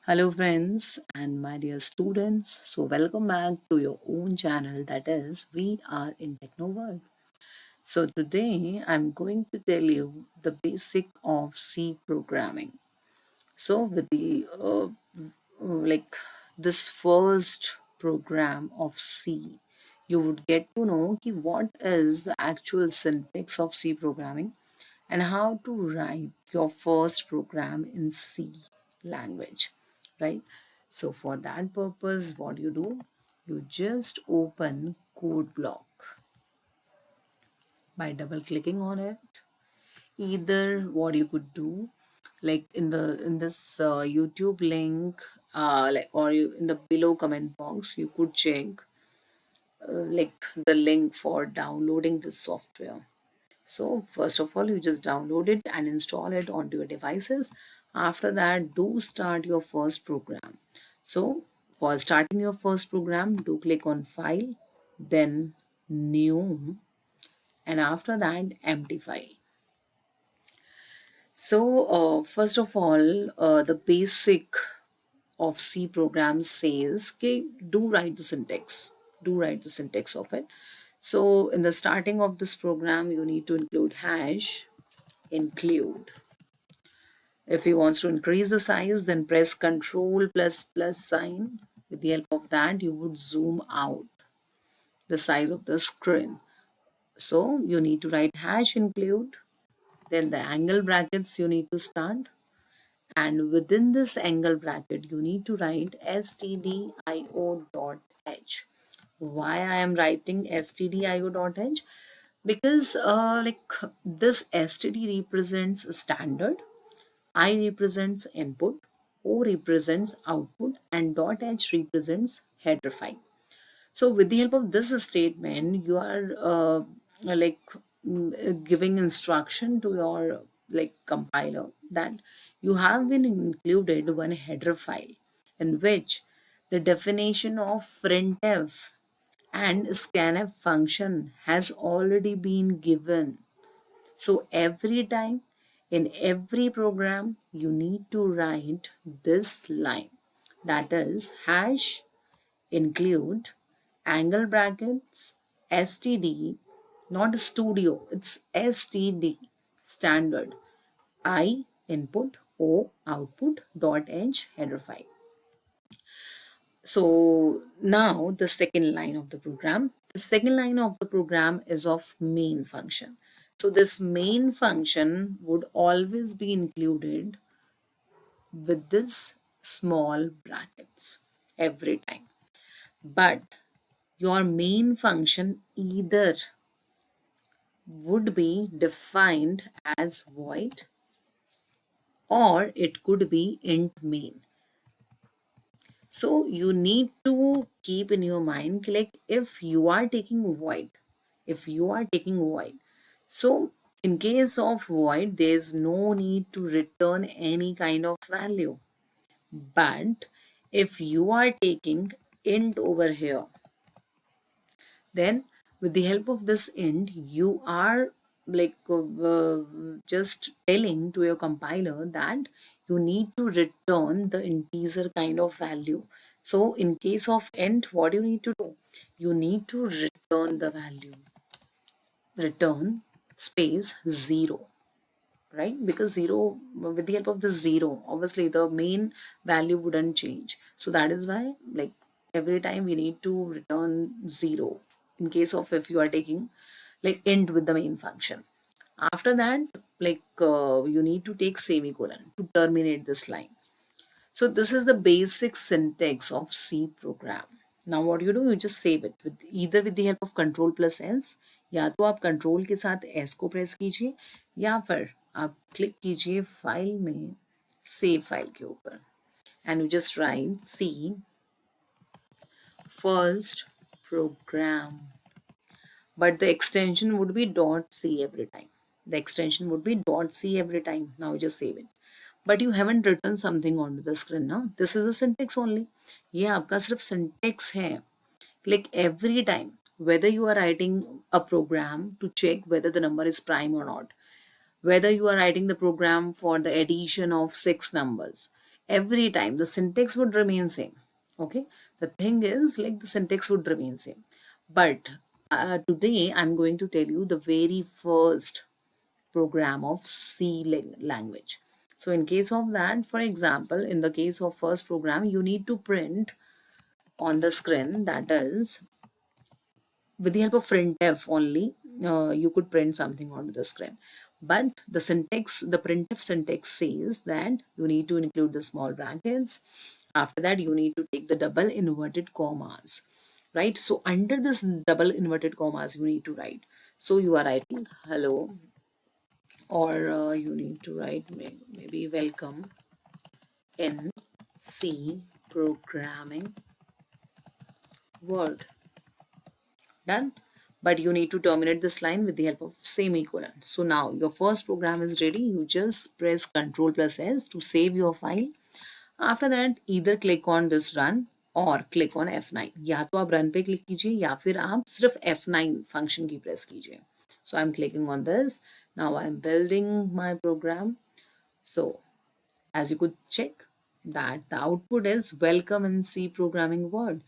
Hello, friends, and my dear students. So, welcome back to your own channel that is We Are in Techno World. So, today I'm going to tell you the basic of C programming. So, with the like this first program of C, you would get to know what is the actual syntax of C programming and how to write your first program in C language, right? So for that purpose, what you do, you just open code block by double clicking on it. Either what you could do, like in this YouTube link, or you in the below comment box, you could check like the link for downloading this software. So first of all, you just download it and install it onto your devices. After that, do start your first program. So for starting your first program, do click on File, then New, and after that, Empty File. So first of all, the basic of C program says, okay, do write the syntax. Do write the syntax of it. So in the starting of this program, you need to include hash include. If you want to increase the size, then press Control plus sign. With the help of that, you would zoom out the size of the screen. So you need to write hash include, then the angle brackets you need to start. And within this angle bracket, you need to write stdio.h. Why I am writing stdio.h? Because this std represents a standard, I represents input, O represents output, and dot H represents header file. So, with the help of this statement, you are giving instruction to your compiler that you have been included one header file in which the definition of printf and scanf function has already been given. So every time in every program, you need to write this line, that is hash include angle brackets std, not studio, it's std standard, I input, o output, dot h header file. So now the second line of the program. The second line of the program is of main function. So this main function would always be included with this small brackets every time. But your main function either would be defined as void or it could be int main. So you need to keep in your mind, like if you are taking void, if you are taking void, so in case of void, there's no need to return any kind of value. But if you are taking int over here, then with the help of this int, you are just telling to your compiler that you need to return the integer kind of value. So in case of int, what you need to do, you need to return the value, return space 0, right? Because 0, with the help of the 0, obviously the main value wouldn't change. So that is why, like, every time we need to return 0 in case of if you are taking like int with the main function. After that, you need to take semicolon to terminate this line. So this is the basic syntax of C program. Now what you do, you just save it with either with the help of control plus S, या तो आप control के साथ S को press कीजिए या फिर आप क्लिक कीजिए फाइल में सेव फाइल के ऊपर and you just write C first program, but the extension would be .c every time. The extension would be .c every time. Now just save it. But you haven't written something onto the screen now. This is a syntax only. ये आपका सिर्फ syntax है. Like every time, whether you are writing a program to check whether the number is prime or not, whether you are writing the program for the addition of 6 numbers, every time the syntax would remain same. Okay, the thing is like the syntax would remain same. But today I'm going to tell you the very first program of language. So in case of that, for example, in the case of first program, you need to print on the screen, that is with the help of printf only, you could print something onto the screen. But the syntax, the printf syntax says that you need to include the small brackets. After that, you need to take the double inverted commas, right? So under this double inverted commas, you need to write. So you are writing hello, or you need to write maybe welcome in C programming word. Done. But you need to terminate this line with the help of semicolon. So now your first program is ready. You just press Ctrl plus S to save your file. After that, either click on this run or click on F9. या तो आप run पे click कीजिए या फिर आप सिर्फ F9 function की press कीजिए. So I'm clicking on this. Now I'm building my program. So as you could check that the output is welcome in C programming word.